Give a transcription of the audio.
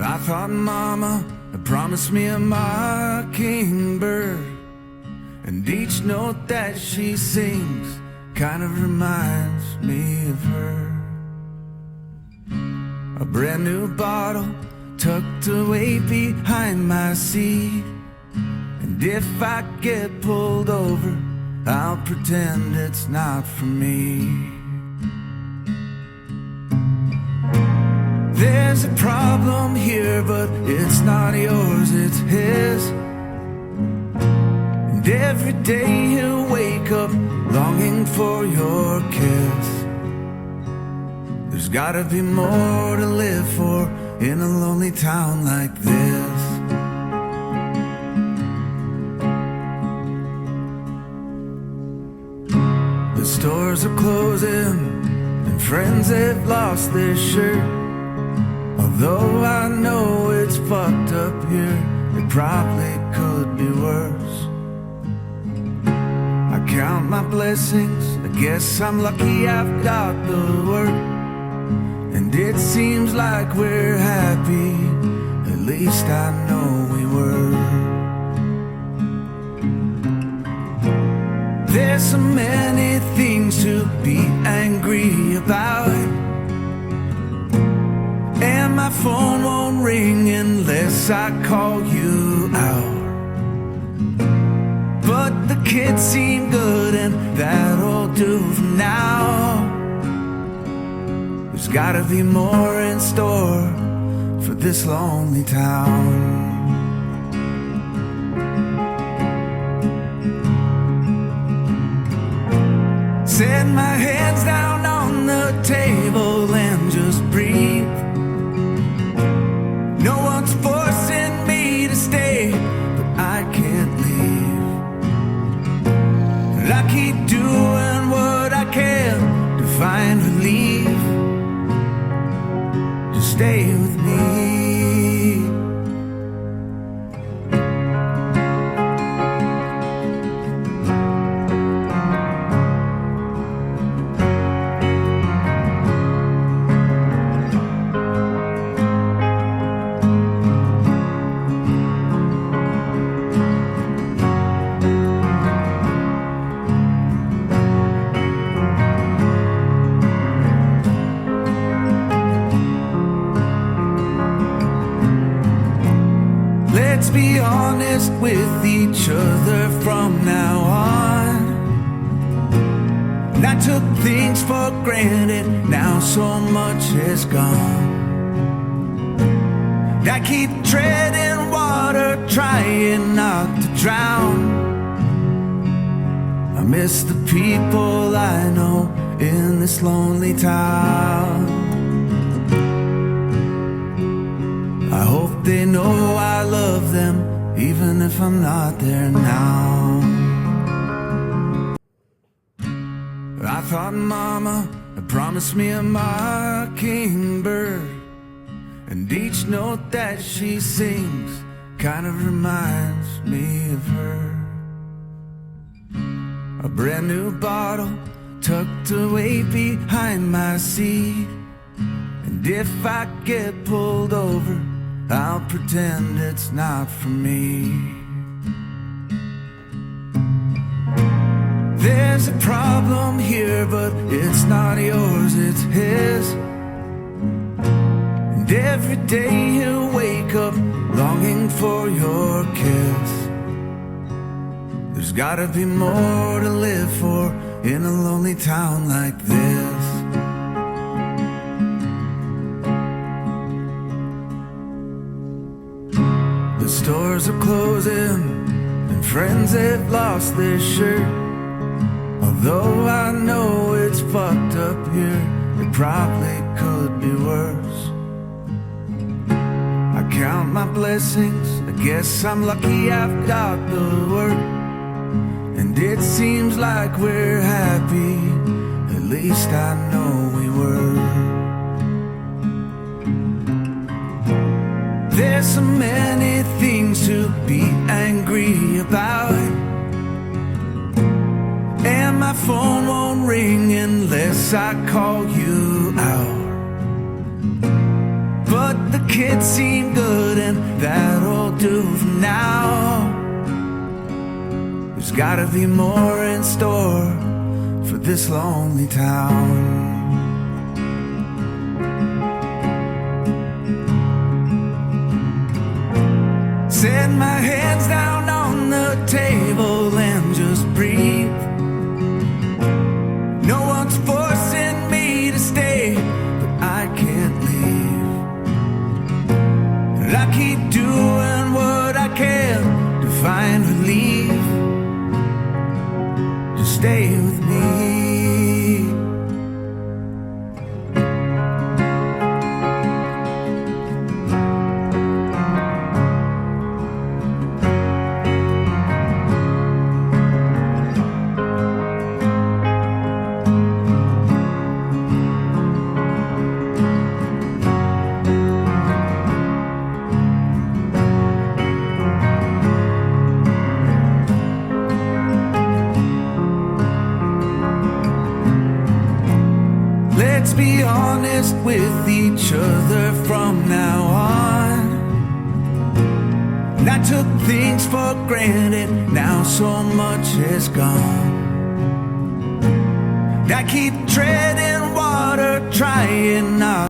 I thought mama had promised me a mockingbird, and each note that she sings kind of reminds me of her. A brand new bottle tucked away behind my seat, and if I get pulled over, I'll pretend it's not for me. There's a problem here, but it's not yours, it's his. And every day he'll wake up longing for your kiss. There's gotta be more to live for in a lonely town like this. The stores are closing and friends have lost their shirt. Although I know it's fucked up here, it probably could be worse. I count my blessings, I guess I'm lucky I've got the work. And it seems like we're happy, at least I know we were. There's so many things to be angry about, and my phone won't ring unless I call you out. But the kids seem good and that'll do for now. There's gotta be more in store for this lonely town. Set my hands down on the table and just breathe. No one's forcing me to stay, but I can't leave. And I keep doing what I can to find relief. Just stay with me. Let's be honest with each other from now on. And I took things for granted, now so much is gone. And I keep treading water, trying not to drown. I miss the people I know in this lonely town. I hope they know I love them, even if I'm not there now. I thought mama had promised me a mockingbird, and each note that she sings kind of reminds me of her. A brand new bottle tucked away behind my seat, and if I get pulled over, I'll pretend it's not for me. There's a problem here, but it's not yours, it's his. And every day he'll wake up longing for your kiss. There's gotta be more to live for in a lonely town like this. The stores are closing and friends have lost their shirt. Although I know it's fucked up here, it probably could be worse. I count my blessings, I guess I'm lucky I've got the work. And it seems like we're happy, at least I know we were. There's so many things to be angry about, and my phone won't ring unless I call you out. But the kids seem good, and that'll do for now. There's gotta be more in store for this lonely town. Set my hands down on the table and just breathe. No one's forcing me to stay, but I can't leave. And I keep doing what I can to find relief. Just stay with me. Let's be honest with each other from now on. And I took things for granted, now so much is gone. And I keep treading water, trying not